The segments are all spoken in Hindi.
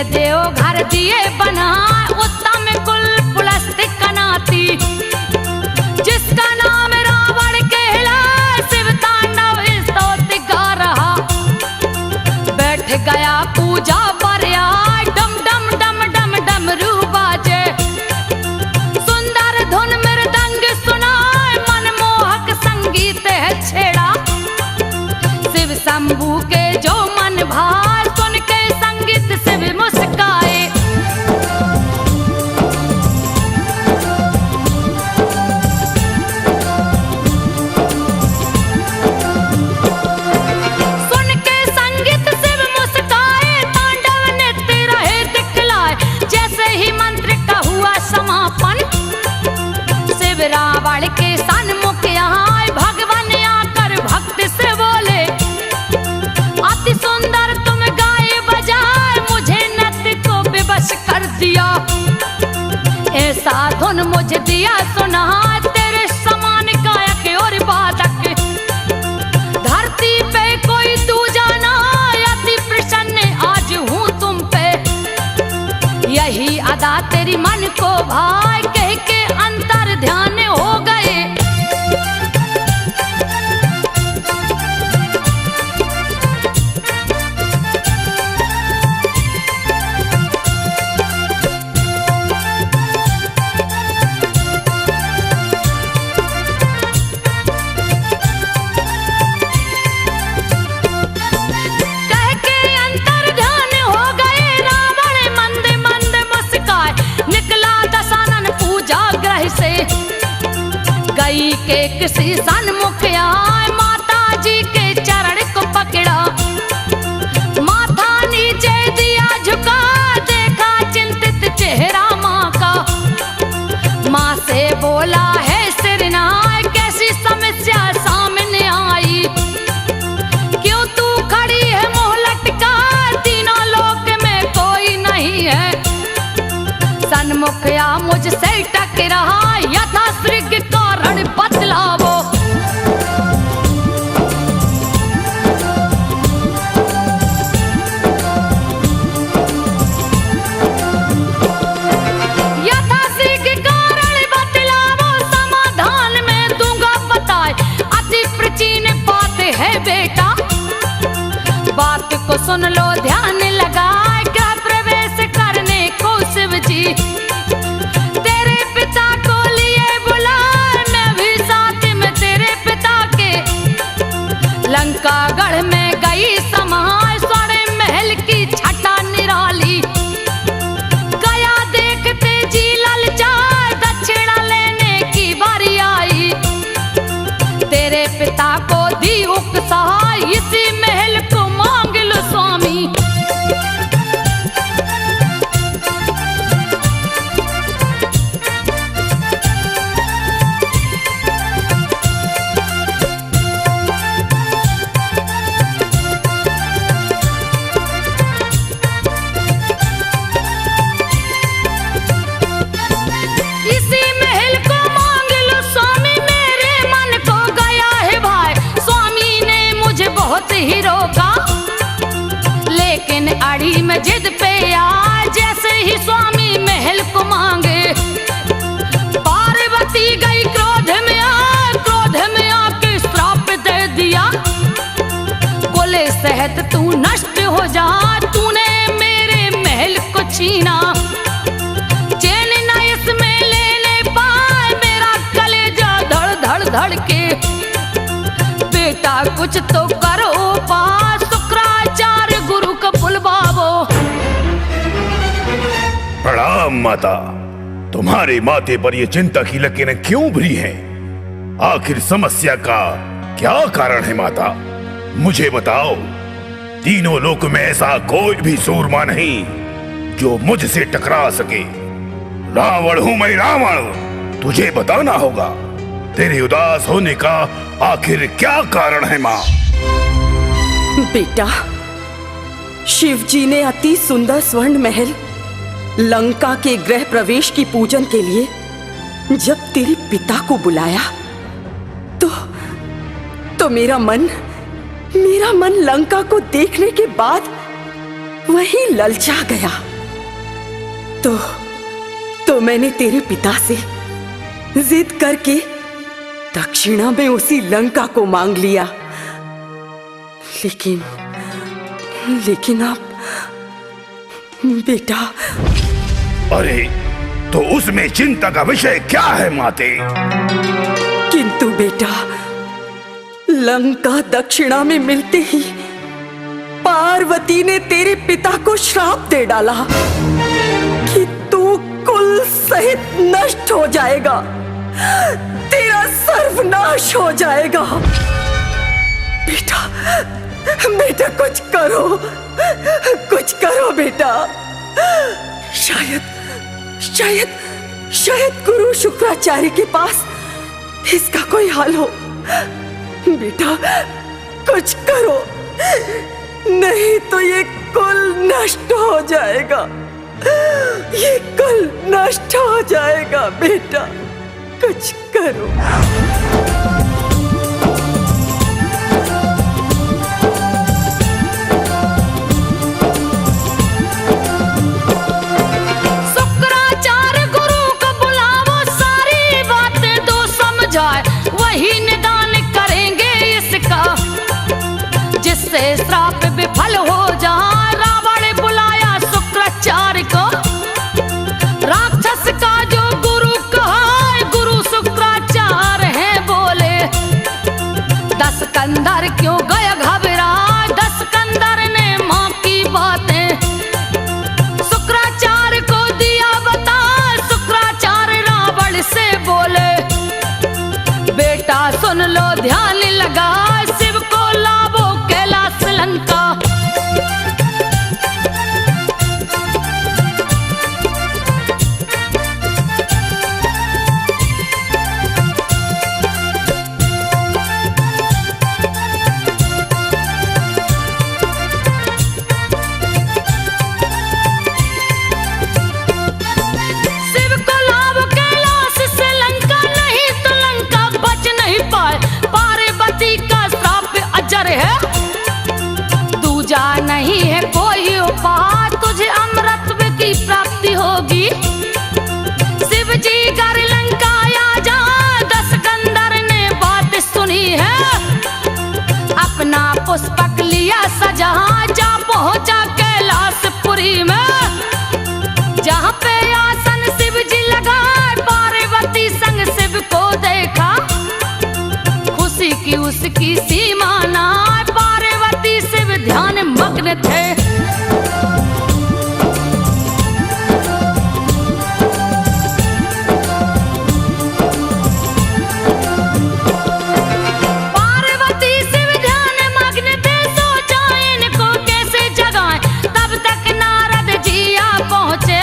ये देव घर दिए बना उत्तम कुल पुलस्तिक कनाती, जिसका नाम रावण कहला शिव तांडव स्तोत्र गा रहा। बैठ गया पूजा पर आए डम डम डम डम डमरू बाजे, सुंदर धुन मृदंग सुनाए मनमोहक संगीत है छेड़ा। शिव शंभू के जो मन भाए सुन के संगीत शिव मुस्काए। सुन के संगीत शिव मुस्काए, तांडव नृत्य रहे दिखलाए। जैसे ही मंत्र का हुआ समापन, शिव रावण के सन्मुख आए। भगवान आकर भक्त से बोले, अति सुंदर तुम गाए बजाए, मुझे नृत्य को विवश कर दिया। ऐसा धुन मुझे दिया सुना, तेरे समान गायक और वादक धरती पे कोई दूजा ना। अति प्रसन्न आज हूँ तुम पे, यही अदा तेरी मन को भाई। कह के अंतर ध्यान हो गए। कह के अंतर ध्यान हो गए, रावण मंद मंद मुस्काए। निकला दशानन पूजा ग्रह से, गई के किसी सन्मुख आए। माता जी के चरण को पकड़ा, माथा नीचे दिया झुका। देखा चिंतित चेहरा माँ का, माँ से बोला है सिरनाय, कैसी समस्या सामने आई। क्यों तू खड़ी है मुँह लटका, तीनों लोक में कोई नहीं है। सन्मुख आ मुझसे टकरा, यथा श्रृंग कारण बतलावो। यथा श्रृंग कारण बतलावो, समाधान में दूंगा बताए। अति प्राचीन बात है बेटा, बात को सुन लो ध्यान लगाए। गृह प्रवेश करने को शिव जी तेरे पिता को लिए बुलाए। मैं भी साथ में तेरे पिता के लंका गढ़ में गई समाए। स्वर्ण महल की छटा निराली, गया देखते जी ललचाए। दक्षिणा लेने की बारी आई, तेरे पिता को दी उकसाई। इसी महल को मांग लो स्वामी। इसी महल को मांग लो स्वामी, मेरे मन को गया है भाई। स्वामी ने मुझे बहुत ही रोका, लेकिन अड़ी में जिद पे आए। जैसे ही स्वामी महल को मांगे, पार्वती गई क्रोध में आके श्राप दे दिया। बोले सहत तू नष्ट हो जा, तूने मेरे महल को छीना। चैन न इसमें लेने पाए, मेरा कलेजा धड़ धड़ धड़ के। बेटा कुछ तो करो पास, शुक्राचार्य गुरु को बुलवाओ। प्रणाम माता, तुम्हारे माथे पर ये चिंता की लकीरें क्यों भरी हैं? आखिर समस्या का क्या कारण है माता? मुझे बताओ। तीनों लोक में ऐसा कोई भी सूरमा नहीं जो मुझसे टकरा सके। रावण हूं मैं, रावण। तुझे बताना होगा, तेरे उदास होने का आखिर क्या कारण है माँ? बेटा, शिव जी ने अति सुंदर स्वर्ण महल लंका के गृह प्रवेश की पूजन के लिए जब तेरे पिता को बुलाया तो मेरा मन लंका को देखने के बाद वही ललचा गया। तो मैंने तेरे पिता से जिद करके दक्षिणा में उसी लंका को मांग लिया। लेकिन आप बेटा। अरे तो उसमें चिंता का विषय क्या है माते? किंतु बेटा, लंका दक्षिणा में मिलते ही पार्वती ने तेरे पिता को श्राप दे डाला कि तू कुल सहित नष्ट हो जाएगा, तेरा सर्वनाश हो जाएगा। बेटा कुछ करो बेटा। शायद गुरु शुक्राचार्य के पास इसका कोई हल हो। बेटा कुछ करो, नहीं तो ये कुल नष्ट हो जाएगा, ये कुल नष्ट हो जाएगा। बेटा कुछ करो। शुक्राचार्य गुरु को बुलावो, सारी बातें दो समझाए, वही निदान करेंगे इसका, जिससे श्राप विफल हो जाए। रावण बुलाया शुक्राचार्य को, राक्षस का जो गुरु कहा, गुरु शुक्राचार्य है बोले। 10 कंधर क्यों गया घबरा, 10 कंधर ने माँ की बातें शुक्राचार्य को दिया बता। शुक्राचार्य रावण से बोले, बेटा सुन लो ध्यान लगा, शिव को लावो कैलाश लंका। शिव को लावो कैलाश से लंका, नहीं तो लंका बच नहीं पाए। पार्वती का श्राप अजर है, दूजा नहीं है कोई उपाय, तुझे अमृत की प्राप्ति होगी। शिव जी कर लंका आ जा, 10 कंधर ने बात सुनी है। अपना पुष्पक लिया सजा, जा पहुंचा कैलाशपुरी में, जहाँ पे आसन शिव जी लगा। पार्वती संग शिव को देखा, खुशी की उसकी सीमा ना। पार्वती शिव ध्यान मग्न थे। पार्वती शिव ध्यान मग्न थे, सोचा इनको कैसे जगाएं। तब तक नारद जी आ पहुंचे,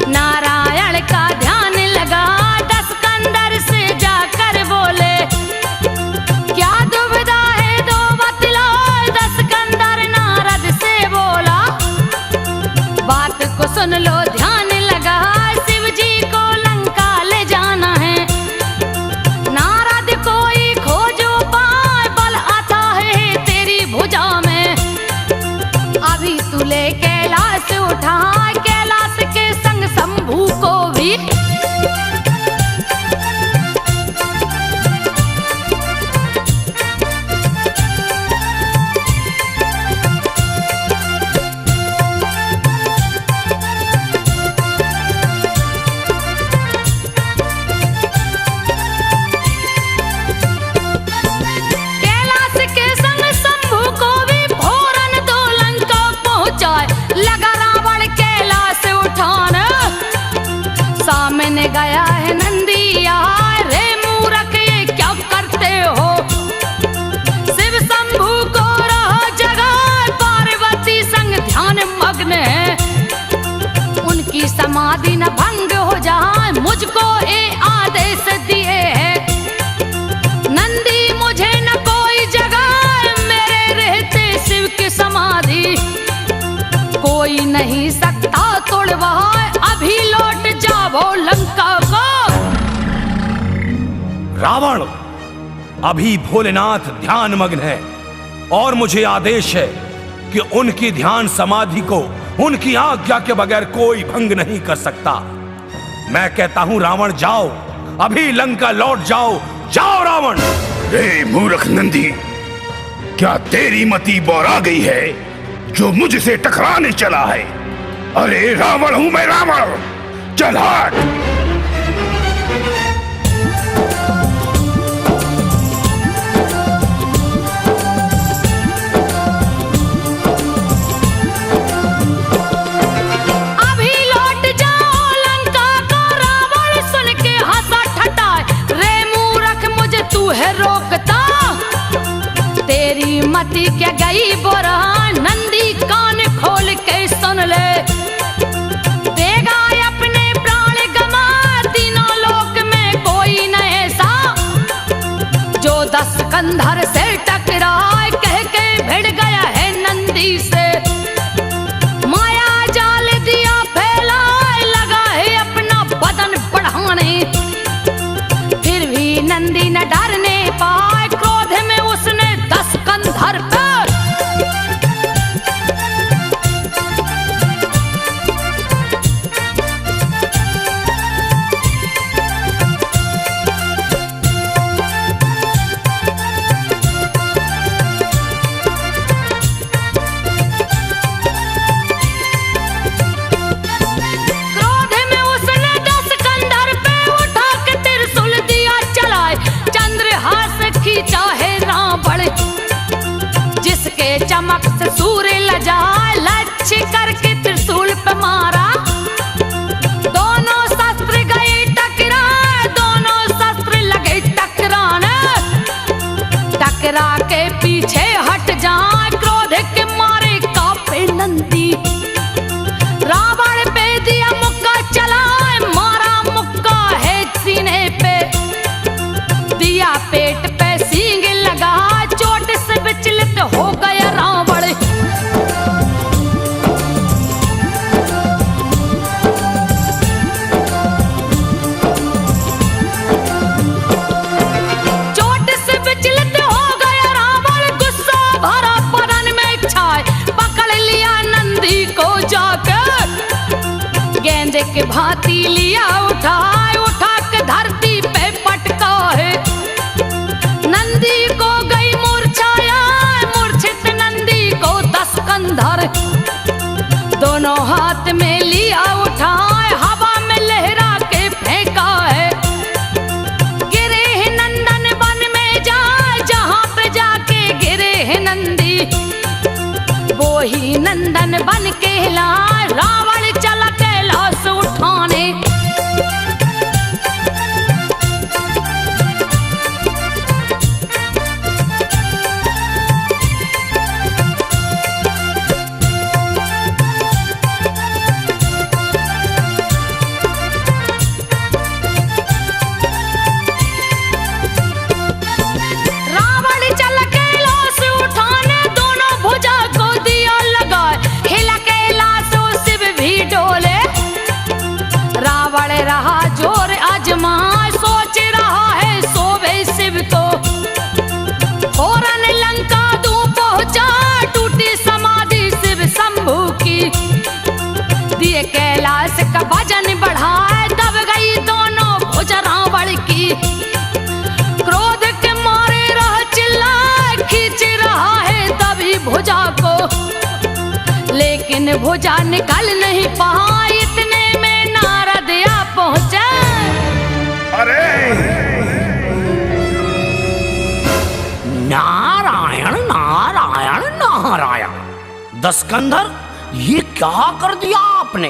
नारायण का ध्यान लगा। 10 कंधर से जाकर बोले, क्या दुविधा है दो बतलाओ। 10 कंधर नारद से बोला, बात को सुन लो ध्यान लगा, शिव जी को लंका ले जाना है। नारद कोई खोजो पाए, बल आता है तेरी भुजा में। अभी तू ले कैलाश उठा, कैलाश के संग शंभू को भी। कैलाश के संग शंभू को भी भोरन दो लंका पहुंचाए। लगा रावण कैलाश उठाने, सामने गया है नंदिया। रे मूर्ख ये क्या करते हो, शिव शंभू को रहा जगह। पार्वती संग ध्यान मग्न है, उनकी समाधि न भंग हो जाए। मुझको ये आदेश दिए है, नंदी मुझे न कोई जगह। मेरे रहते शिव की समाधि कोई नहीं सकता तोड़वाए। अभी लौट जाओ लंका को। रावण, अभी भोलेनाथ ध्यान मग्न है और मुझे आदेश है कि उनकी ध्यान समाधि को उनकी आज्ञा के बगैर कोई भंग नहीं कर सकता। मैं कहता हूं रावण जाओ, अभी लंका लौट जाओ। जाओ रावण। रे मूर्ख नंदी, क्या तेरी मति बौरा गई है जो मुझसे टकराने चला है? अरे रावण हूं मैं, रावण। चल हट। अभी लौट जाओ लंका को, रावण सुन के हंसा ठठाए। रे मूर्ख मुझे तू है रोकता, तेरी मति क्या गई बोरा। नंदी कान खोल के सुन ले, देगा अपने प्राण गमा। तीनों लोक में कोई न ऐसा जो 10 कंधर से टकराए। कह के भिड़ गया है नंदी से, माया जाल दिया फैलाए। लगा है अपना बदन बढ़ाने, फिर भी नंदी न डरने पाए। क्रोध में उसने 10 कंधर पे चमक से सूर्य लजाए। लक्ष्य करके त्रिशूल पे मारा, दोनों शस्त्र गए टकराए। दोनों शस्त्र लगे टकराने, टकरा के पीछे हट जाए। क्रोध के मारे कांपे नंदी, रावण पे दिया मुक्का चलाए। मारा मुक्का है सीने पे, दिया पेट पे सींग लगा। चोट से विचलित हो गया रावण। चोट से विचलित हो गया रावण, गुस्सा भरा बदन में छाए। पकड़ लिया नंदी को जाकर, गेंद के भांति लिया उठाए। उठा के धरती पे पटका है, नंदी को गई मूर्छाया। मूर्छित नंदी को 10 कंधर, दोनों हाथ में लिया उठाए। हवा में लहरा के फेंका है, गिरे है नंदन वन में जाए। जहां पे जाके गिरे है नंदी, वो ही नंदन बन के लाए। रावण चला कैलाश उठाने, कैलाश का वजन बढ़ाए। दब गई दोनों भुजा रावण की, क्रोध के मारे रह चिल्लाए। खींच रहा है तभी भुजा को, लेकिन भुजा निकल नहीं पाई। इतने में नारद आ पहुंचा। अरे नारायण नारायण नारायण। 10 कंधर, ये क्या कर दिया आपने?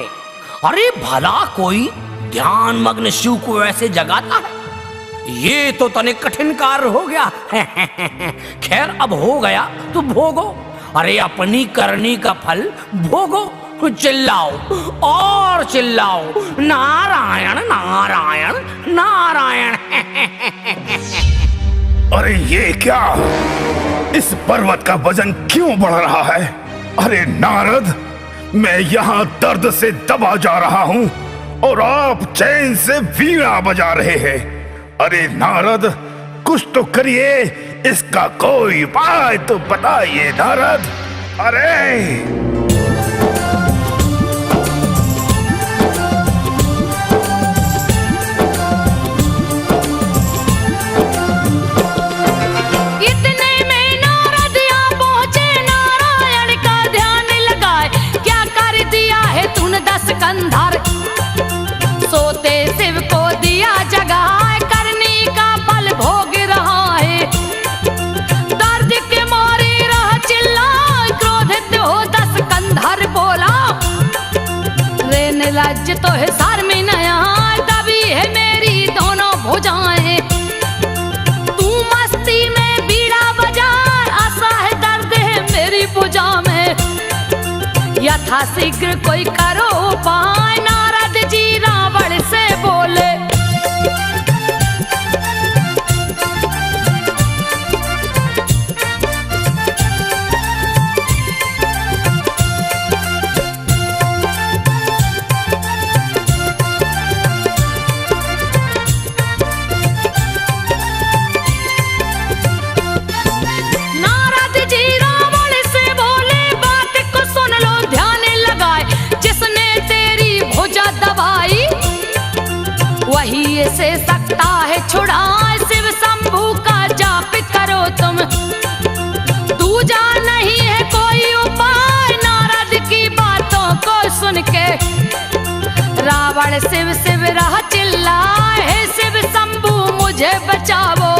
अरे भला कोई ध्यान मग्न शिव को ऐसे जगाता है? ये तो तनिक कठिन कार्य हो गया। खैर अब हो गया तो भोगो। अरे अपनी करनी का फल भोगो। चिल्लाओ और चिल्लाओ, नारायण नारायण नारायण। अरे ये क्या, इस पर्वत का वजन क्यों बढ़ रहा है? अरे नारद, मैं यहाँ दर्द से दबा जा रहा हूँ और आप चैन से वीणा बजा रहे हैं। अरे नारद, कुछ तो करिए, इसका कोई उपाय तो बताइए नारद। अरे कंधर। सोते शिव को दिया जगाए, करनी का फल भोग रहा है। दर्द के मारे रह चिल्लाए, क्रोधित हो दस कंधर बोला, रे निर्लज्ज तो है सर में नया, दबी है मेरी दोनों भुजाएं। तू मस्ती में बीड़ा बजा, आशा है दर्द है मेरी भुजा में। यथा शीघ्र कोई करो उपाय, नारद जी रावण से बोले। नारद जी रावण से बोले, बात को सुन लो ध्यान लगाए, जिसने तेरी भुजा दबाई वही इसे सकता है छुड़ाए। शिव शंभू का जाप करो तुम, दूजा नहीं है कोई उपाय। नारद की बातों को सुन के रावण शिव शिव रहा चिल्लाए, हे शिव शंभू मुझे बचाओ,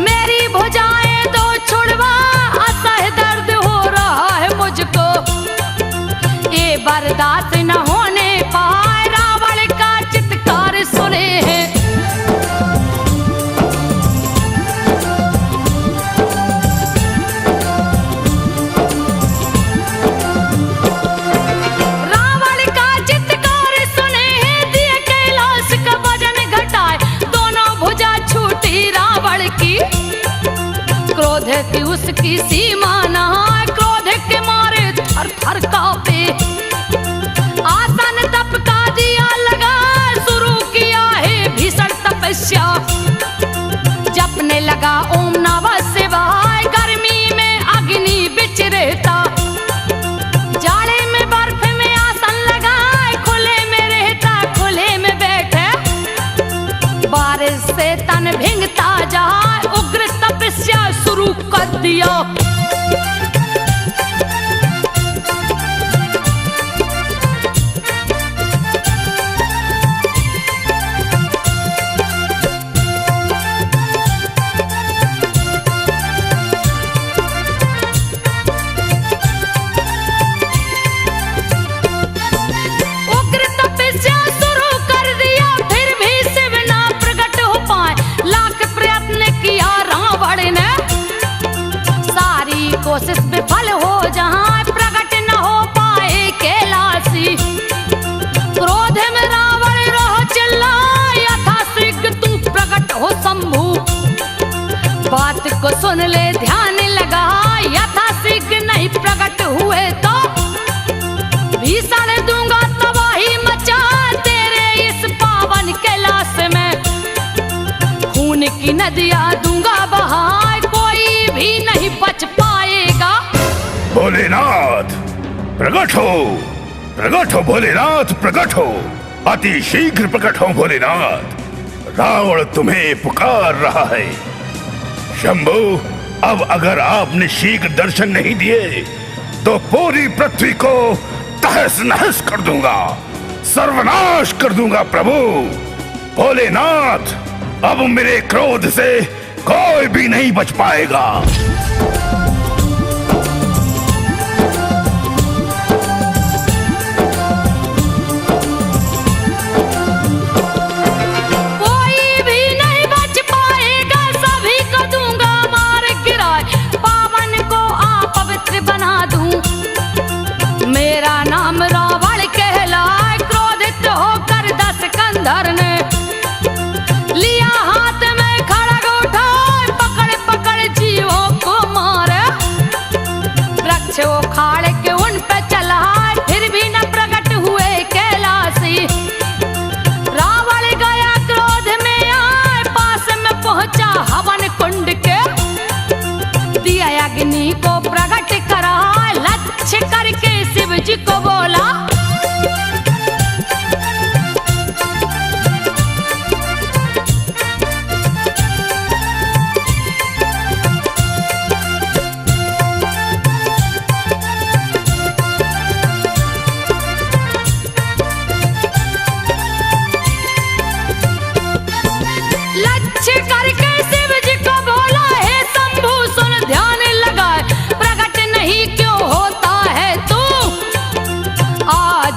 मेरी भुजाएं दो छुड़वा, असह्य दर्द हो रहा है मुझको। ये बर्दाश्त न होने पाए, रावण का चित्कार सुने हैं। रावण का चित्कार सुने हैं, दिए कैलाश का वजन घटाए, दोनों भुजा छूटी रावण की। क्रोध की उसकी सीमा न, क्रोध के मारे थर थर कांपे। आसन तप का दिया लगा, शुरू किया है भीषण तपस्या। जपने लगा ओम नमः शिवाय, गर्मी में अग्नि बिच रहता, जाड़े में बर्फ में आसन लगाए, खुले में रहता खुले में बैठे। बारिश से तन भिंगता जाए, उग्र तपस्या शुरू कर दिया। उग्र तपस्या शुरू कर दिया, फिर भी शिव ना प्रकट हो पाए। लाख प्रयत्न किया रावण ने, सारी कोशिश विफल हो, जहां प्रकट न हो पाए कैलाशी। क्रोध में रावण रह चिल्लाए, यथा शीघ्र तू प्रकट हो शंभू। बात को सुन ले ध्यान लगा, यथा शीघ्र नहीं प्रकट हुए तो भीषण दूंगा तबाही मचा, तेरे इस पावन कैलाश में। खून की नदियां दूंगा बहाए, कोई भी नहीं बच पाएगा। भोलेनाथ प्रकट हो भोलेनाथ प्रकट हो, अति शीघ्र प्रकट हो भोलेनाथ, रावण तुम्हें पुकार रहा है। शंभू, अब अगर आपने शीघ्र दर्शन नहीं दिए तो पूरी पृथ्वी को तहस नहस कर दूंगा, सर्वनाश कर दूंगा प्रभु। भोलेनाथ, अब मेरे क्रोध से कोई भी नहीं बच पाएगा। कोई भी नहीं बच पाएगा, सभी को दूंगा मार गिराए, पावन को अपवित्र बना दूं। मेरा नाम रावण कहलाए, क्रोधित होकर दस कंधर ने लिया हाथ में खड़ग उठाए, पकड़ पकड़ जीवों को मार।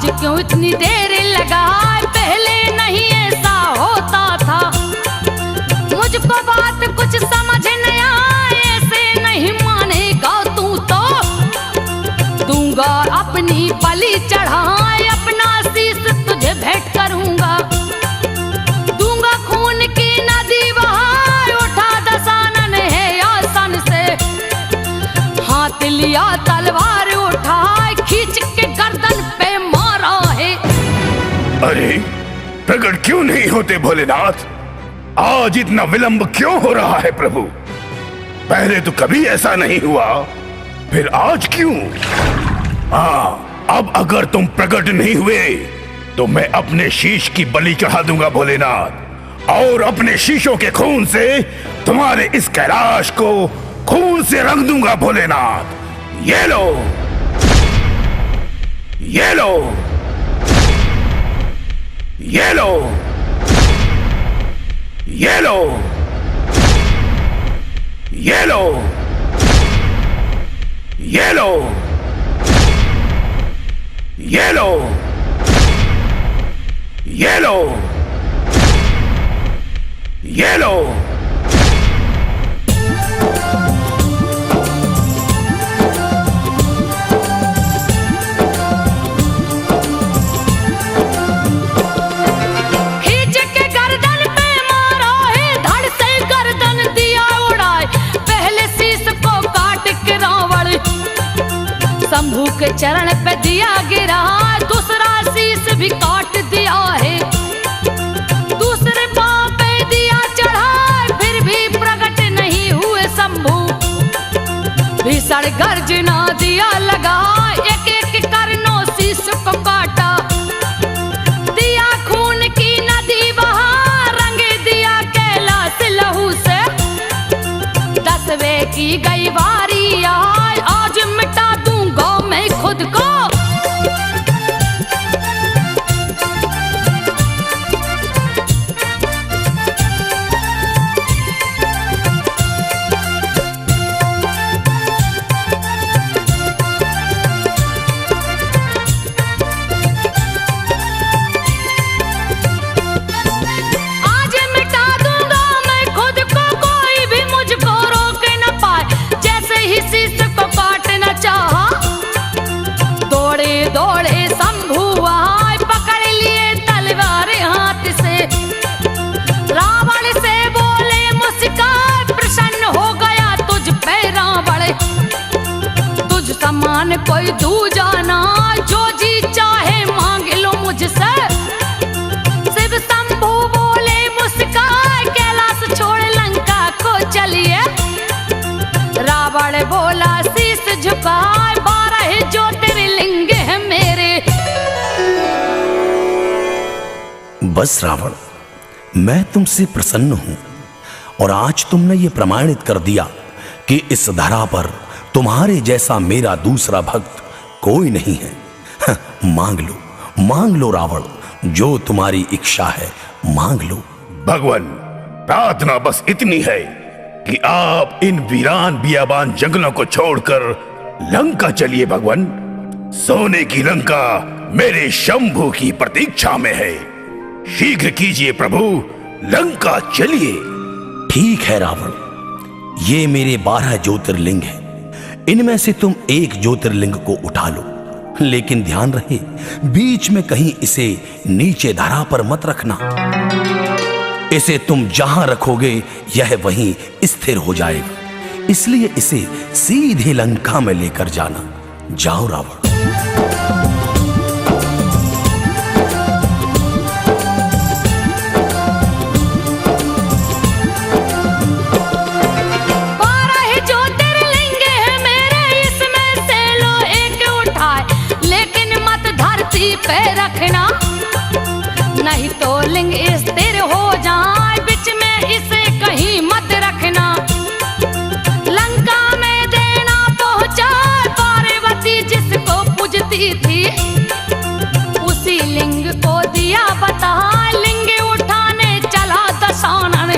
आज क्यों इतनी देर लगाए, पहले नहीं ऐसा होता था। मुझको बात कुछ समझ नहीं आए, ऐसे नहीं मानेगा तू तो दूंगा अपनी बलि चढ़ाए, अपना शीश तुझे भेंट करूंगा। दूंगा खून की नदी बहाए, उठा दशानन है आसन से, हाथ लिया तलवार उठाए, खींच के गर्दन पे मारा है। अरे प्रकट क्यों नहीं होते भोलेनाथ? आज इतना विलंब क्यों हो रहा है प्रभु? पहले तो कभी ऐसा नहीं हुआ, फिर आज क्यों? हाँ, अब अगर तुम प्रकट नहीं हुए तो मैं अपने शीश की बलि चढ़ा दूंगा भोलेनाथ, और अपने शीशों के खून से तुम्हारे इस कैलाश को खून से रंग दूंगा भोलेनाथ। ये लो, ये लो, ये लो, ये लो, ये लो, ये लो, ये लो, ये लो, ये लो। खींच के गर्दन पे मारा है, धड़ से गर्दन दिया उड़ाए, पहले शीश को काट के रावण शंभू के चरण पे दिया गिरा, दूसरा शीश भी काट दिया है। दूसरे पांव पे दिया चढ़ा, फिर भी प्रकट नहीं हुए शंभू। भीषण गर्जना दिया लगा, एक एक करनो शीश को काटा। दिया खून की नदी बहा, रंग दिया कैलाश लहू से। 10वें की गई बारी आए, आज मिटा दूंगा मैं खुद को। आज मिटा दूंगा मैं खुद को, कोई भी मुझको रोक न पाए। जैसे ही शीश को काटना चाहा, दौड़े दौड़े शंभू आए, पकड़ लिए तलवार हाथ से। रावण से बोले मुस्कान, प्रसन्न हो गया तुझ पे रावण। तुझ समान कोई दूजा ना, जो जी चाहे मांग लो मुझसे। शिव शंभू बोले मुस्कान, कैलाश छोड़ लंका को चलिए। रावण बोला शीश झुकाए, 12 ज्योतिर्लिंग है मेरे। बस रावण, मैं तुमसे प्रसन्न हूं, और आज तुमने ये प्रमाणित कर दिया कि इस धरा पर तुम्हारे जैसा मेरा दूसरा भक्त कोई नहीं है। मांग लो रावण, जो तुम्हारी इच्छा है मांग लो। भगवान, प्रार्थना बस इतनी है कि आप इन वीरान बियाबान जंगलों को छोड़कर लंका चलिए भगवान। सोने की लंका मेरे शंभू की प्रतीक्षा में है। शीघ्र कीजिए प्रभु, लंका चलिए। ठीक है रावण, ये मेरे 12 ज्योतिर्लिंग हैं। इनमें से तुम एक ज्योतिर्लिंग को उठा लो, लेकिन ध्यान रहे बीच में कहीं इसे नीचे धरा पर मत रखना। इसे तुम जहां रखोगे यह वहीं स्थिर हो जाएगा, इसलिए इसे सीधे लंका में लेकर जाना। जाओ रावण। पे रखना, नहीं तो लिंग स्थिर हो जाए, बीच में इसे कहीं मत रखना। लंका में देना पहुंचा, पार्वती जिसको पूजती थी, उसी लिंग को दिया बता। लिंग उठाने चला दशानन,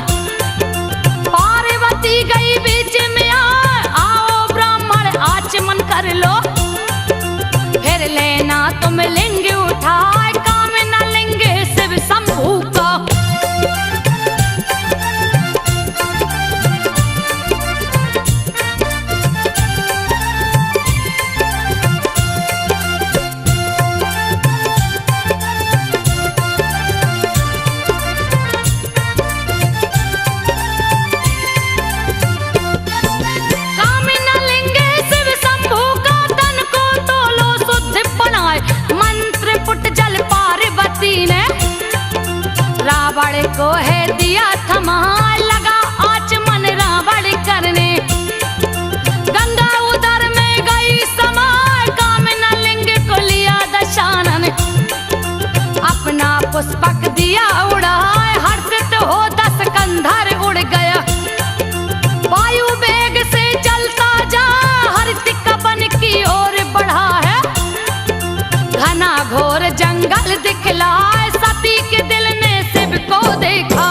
पार्वती गई बीच में। आओ ब्राह्मण आचमन कर लो, फिर लेना तुम लिंग उठा। को है दिया थमा, लगा आचमन रावण करने। गंगा उदर में गई समा, कामना लिंग को लिया दशानन। अपना पुष्पक दिया उड़ाए, हर्षित हो दशकंधर उड़ गया। वायु वेग से चलता जा, हर्षित वन की ओर बढ़ा है। घना घोर जंगल दिखलाए, सती के दिल ने शिव को देखा।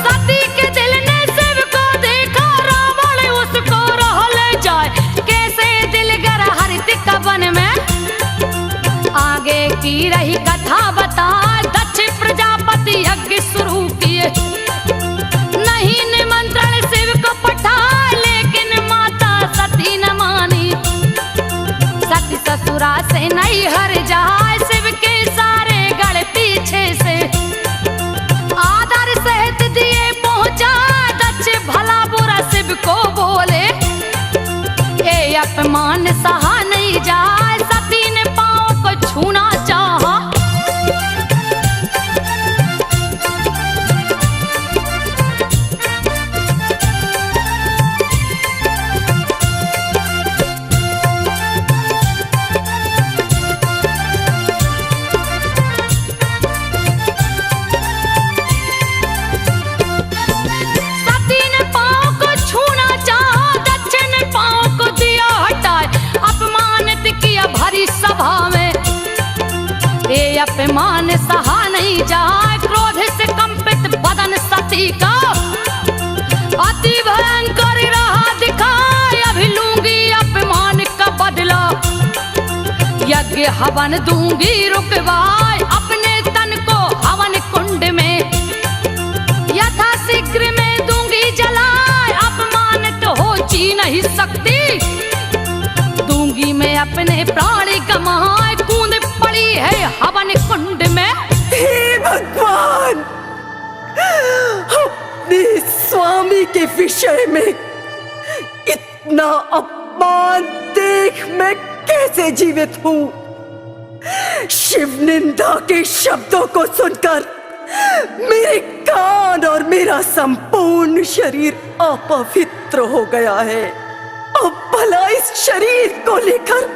सती के दिल ने शिव को देखा, रावण उसको रह ले जाए। कैसे दिलगर हरित वन में, आगे की रही कथा बता। दक्ष प्रजापति यज्ञ शुरू किए, नहीं निमंत्रण शिव को पठा, लेकिन माता सती न मानी। सती ससुरा से नहीं हर जाए, शिव के सारे गढ़ पीछे से। आदर सहित दिए पहुंचा, दक्ष भला बुरा शिव को बोले। ये अपमान सहा नहीं जाए, सती ने पांव को छूना चाहा। सती ने पांव को छूना चाहा, दक्ष ने पांव को दिया हटाए। अपमानित किया भरी सभा में, ये अपमान सहा नहीं जाए। क्रोध से कंपित बदन सती का, अति भयंकर रहा दिखाए। अभी लूंगी अपमान का बदला, यज्ञ हवन दूंगी रुकवाए। अपने तन को हवन कुंड में, यथा शीघ्र में दूंगी जलाए। अपमानित हो जी नहीं सकती, दूंगी मैं अपने प्राण गमाए। कूद पड़ी है हवन कुंड में। हे भगवान, अपने स्वामी के विषय में इतना अपमान देख मैं कैसे जीवित हूँ। शिव निंदा के शब्दों को सुनकर मेरे कान और मेरा संपूर्ण शरीर अपवित्र हो गया है। अब भला इस शरीर को लेकर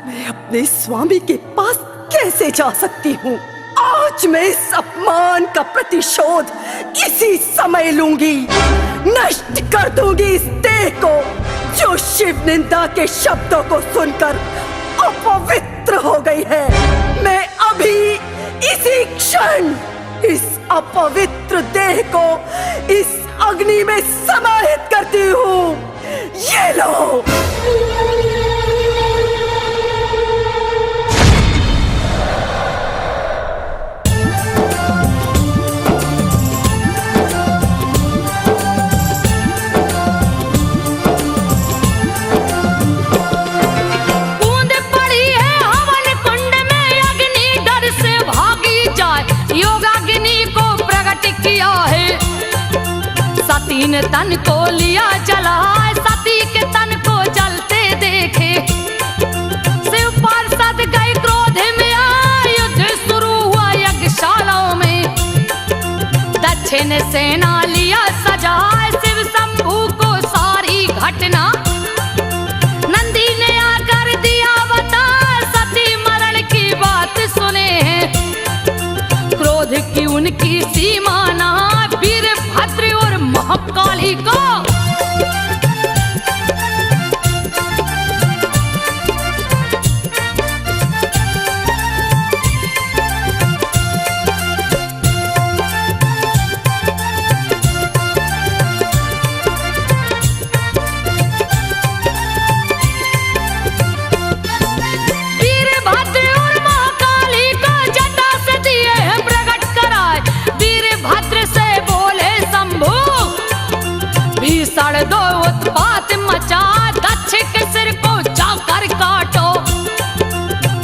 मैं अपने स्वामी के पास कैसे जा सकती हूँ। आज मैं इस अपमान का प्रतिशोध इसी समय लूंगी। नष्ट कर दूंगी इस देह को, जो शिव निंदा के शब्दों को सुनकर अपवित्र हो गई है। मैं अभी इसी क्षण इस अपवित्र देह को इस अग्नि में समाहित करती हूँ। ये लो। सती ने तन को लिया जला, सती के तन को जलते देखे। शिव पार्षद गए क्रोध में आए, युद्ध शुरू हुआ यज्ञशालाओं में। दक्षिण सेना लिया सजाए, शिव शंभू को सारी घटना। नंदी ने आकर दिया बता, सती मरण की बात सुने हैं। क्रोध की उनकी सीमा ना, वीरभद्र और महाकाली को। वीरभद्र और महाकाली को जटा से दिए हैं प्रकट कराए। वीरभद्र से बोले शंभू, भीषण दो उत्पात मचा, दक्ष के सिर को जाकर काटो।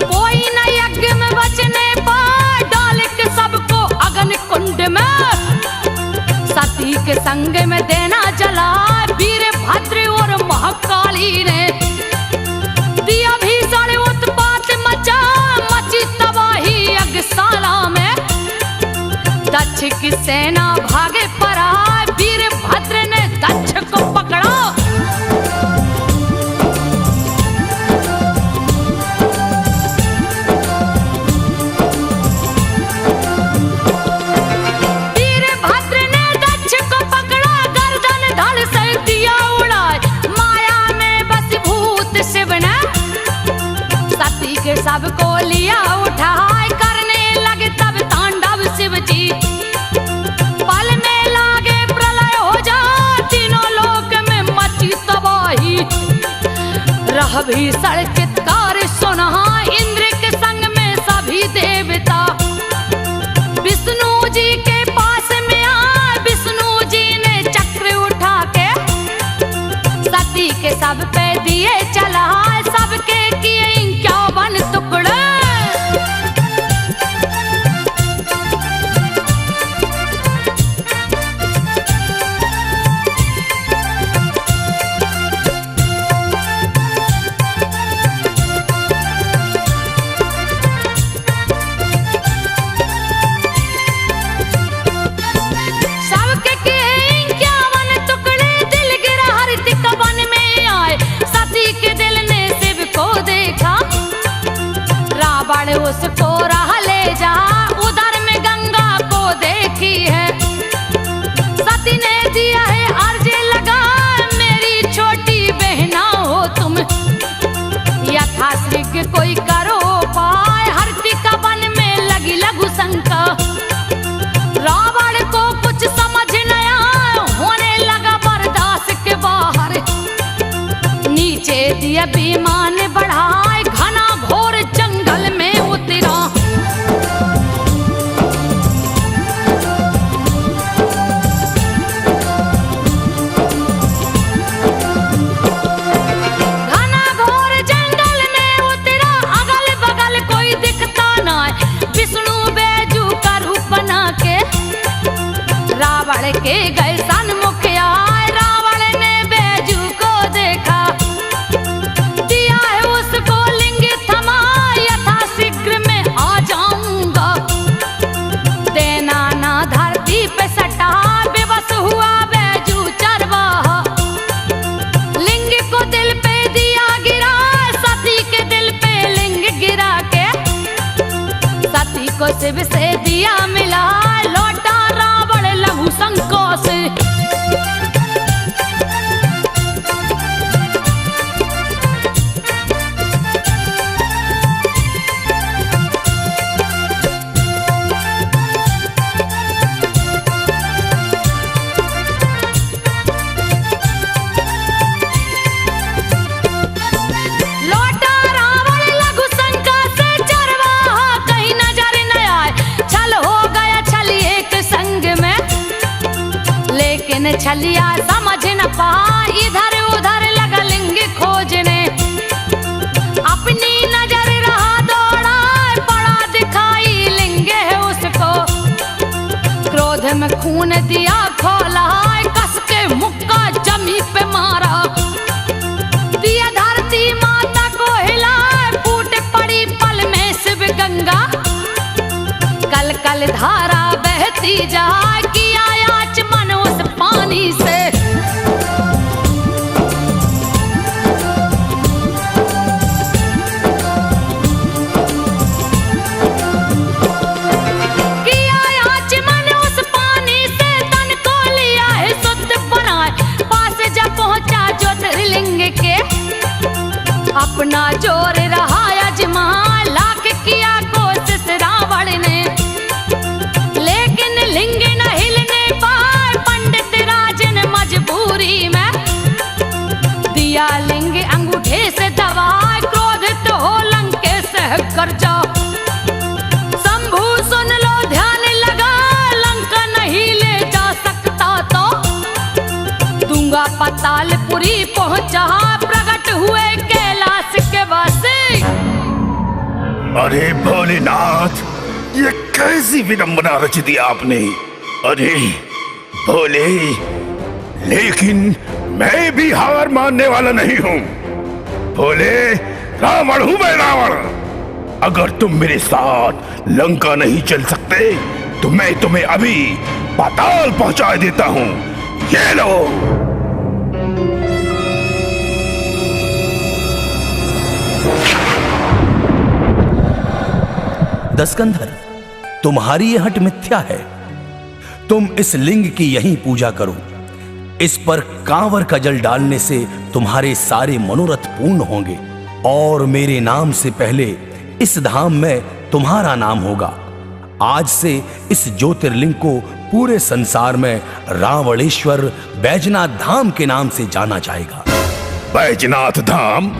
कोई न यज्ञ में बचने पाए, डाल के सबको अग्नि कुंड में। सती के संग में देना जला, वीरभद्र और महाकाली काली ने। दिया भीषण उत्पात मचा, मची तबाही अगशाला में। दक्ष की सेना भागे पड़ा, वीरभद्र ने दक्ष को पकड़ा। के सबको लिया उठाए, करने लगे तब तांडव शिव जी। पल में लागे प्रलय हो जा, तीनों लोक में मची तबाही। रह भी चित्कार सुना, इंद्र के संग में सभी देवता। विष्णु जी के पास में आए, विष्णु जी ने चक्र उठा के सती के सब पे दिए चलाए। सबके किए इक्यावन टुकड़े। सबके किए इक्यावन टुकड़े। दिल गिरा हृतिक वन में आए, सती के दिल ने शिव को देखा। रावण उसको राह ले जा, उधर में गंगा को देखी है। सती ने दिया है अर्ज लगा, मेरी छोटी बहना हो तुम। यथाशीघ्र कोई करो पाए, हरतिक वन में लगी लघु शंका। रावण को कुछ समझ न आया, होने लगा बर्दाश्त के बाहर। नीचे दिया विमान बढ़ाए, घना घोर जंगल में उतरा। घना घोर जंगल में उतरा, अगल बगल कोई दिखता ना। विष्णु बैजू का रूप बना के रावण के गए सन्मुख आए। रावण ने बैजू को देखा, दिया है उसको लिंग थमा। यथाशीघ्र में आ जाऊंगा, देना ना धरती पे सटा। बेबस हुआ बैजू चरवाहा, लिंग को दिल पे दिया गिरा। सती के दिल पे लिंग गिरा के सती को शिव से दिया मिला। लौटा रावण लघु शंका से। लौटा रावण लघु शंका से, चरवाहा कहीं नजर न आए। छल हो गया छलिए के संग में, लेकिन छलिया समझ न पाए। इधर उधर लगा लिंग खोजने, अपनी नजर रहा दौड़ा। बड़ा दिखाई लिंग है उसको, क्रोध में खून दिया खोला। कस के मुक्का जमी पे मारा, दिया धरती माता को हिला। फूट पड़ी पल में शिव गंगा, कल कल धारा बहती जा। किया आचमन उस पानी से। किया आचमन उस पानी से, तन को लिया है शुद्ध बनाए। पास जब पहुंचा ज्योतिर्लिंग के, अपना जोर रहा अजमा। लाख किया कोशिश रावण ने, लेकिन लिंग न हिलने पाए। पंडित राजन मजबूरी में दिया लिंग अंगूठे से दबा। क्रोधित हो लंकेश कर जा। शंभू सुन लो ध्यान लगा, लंका नहीं ले जा सकता तो दूंगा पातालपुरी पहुंचा। प्रकट हुए कैलाश के वासी। अरे भोलेनाथ, ये कैसी विडंबना रच दी आपने। अरे भोले, लेकिन मैं भी हार मानने वाला नहीं हूं। बोले, रावण हूं मैं, रावण। अगर तुम मेरे साथ लंका नहीं चल सकते तो मैं तुम्हें अभी पाताल पहुंचा देता हूं। ये लो। दस्कंधर, तुम्हारी यह हठ मिथ्या है। तुम इस लिंग की यहीं पूजा करो। इस पर कांवर का जल डालने से तुम्हारे सारे मनोरथ पूर्ण होंगे और मेरे नाम से पहले इस धाम में तुम्हारा नाम होगा। आज से इस ज्योतिर्लिंग को पूरे संसार में रावणेश्वर बैजनाथ धाम के नाम से जाना जाएगा। बैजनाथ धाम?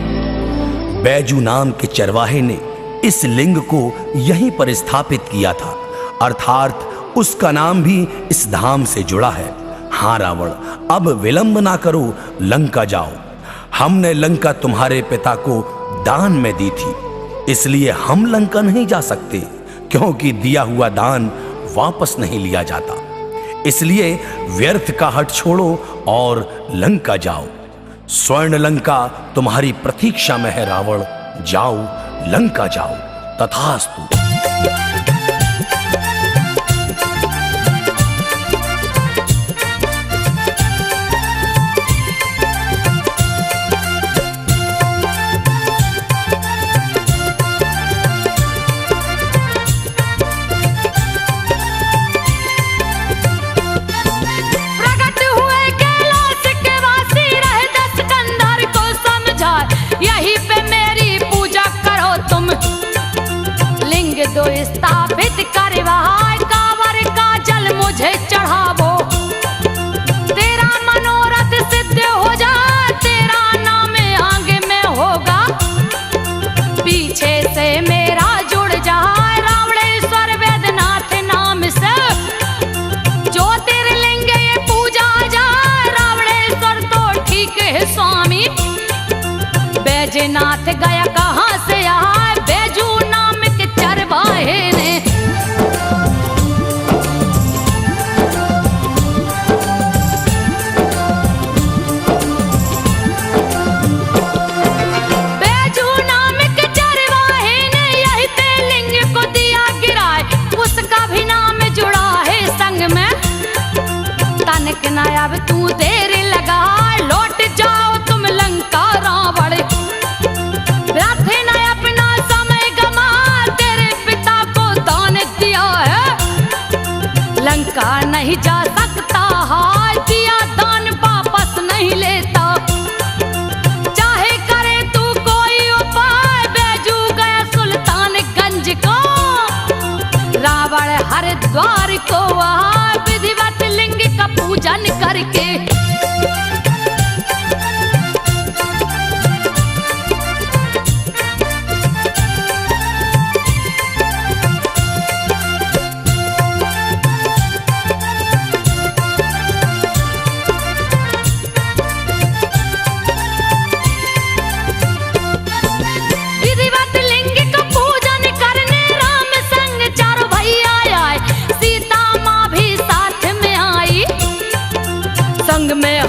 बैजू नाम के चरवाहे ने इस लिंग को यहीं पर स्थापित किया था, अर्थात उसका नाम भी इस धाम से जुड़ा है। हाँ रावण, अब विलंब ना करो, लंका जाओ। हमने लंका तुम्हारे पिता को दान में दी थी, इसलिए हम लंका नहीं जा सकते, क्योंकि दिया हुआ दान वापस नहीं लिया जाता। इसलिए व्यर्थ का हट छोड़ो और लंका जाओ। स्वर्ण लंका तुम्हारी प्रतीक्षा में है रावण। जाओ, लंका जाओ। तथास्तु। यहीं पे मेरी पूजा करो तुम। लिंग दो स्थापित करवाए, कांवर का जल मुझे चढ़ावो। तेरा मनोरथ सिद्ध हो जाए, तेरा नाम आगे में होगा। पीछे से मेरा जुड़ जाए रावणेश्वर बैद्यनाथ नाम से। ज्योतिर्लिंग ये पूजा जाए रावणेश्वर तो ठीक है स्वामी। बैजनाथ गया कहाँ से आए, बैजू नाम के चरवाहे ने। बैजू नाम के चरवाहे ने यही पे लिंग को दिया गिराए। उसका भी नाम जुड़ा है संग में। तनक न अब तू देर लगा, लौट जाओ तुम लंका रावण। अपना समय गमा, तेरे पिता को दान दिया है। लंका नहीं जा सकता, हाय दिया दान वापस नहीं लेता। चाहे करे तू कोई उपाय, बैजू गया सुल्तानगंज को। रावण हरिद्वार को वहां विधिवत लिंग का पूजन करके।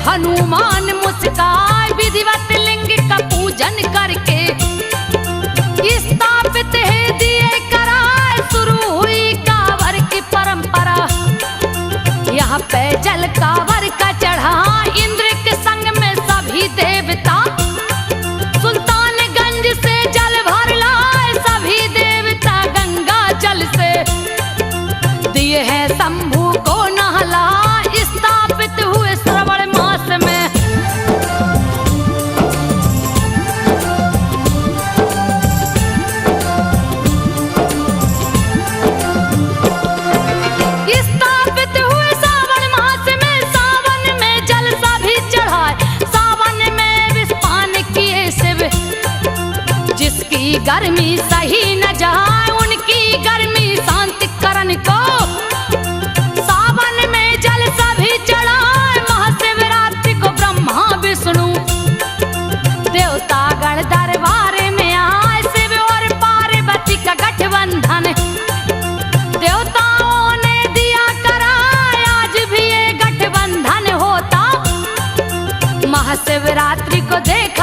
हनुमान मुस्काए विधिवत लिंग का पूजन करके। स्थापित है दिए कराए, शुरू हुई कांवर की परंपरा। यहाँ पे जल कांवर का चढ़ा, इंद्र के संग में सभी देवता। सुल्तानगंज से जल भर लाए, सभी देवता गंगा जल से। दिए हैं शंभू को नहला, स्थापित हुए श्रवण मास में। स्थापित हुए सावन मास में, सावन में जल सभी चढ़ाए। सावन में विस्पान किए शिव, जिसकी गर्मी सही न जाए उनकी गर्मी शांति करन को। सावन में जल सभी चढ़ाए, महाशिवरात्रि को ब्रह्मा विष्णु देवतागण दरबार में आए। शिव और पार्वती का गठबंधन देवताओं ने दिया कराए। आज भी ये गठबंधन होता, रात्रि को देख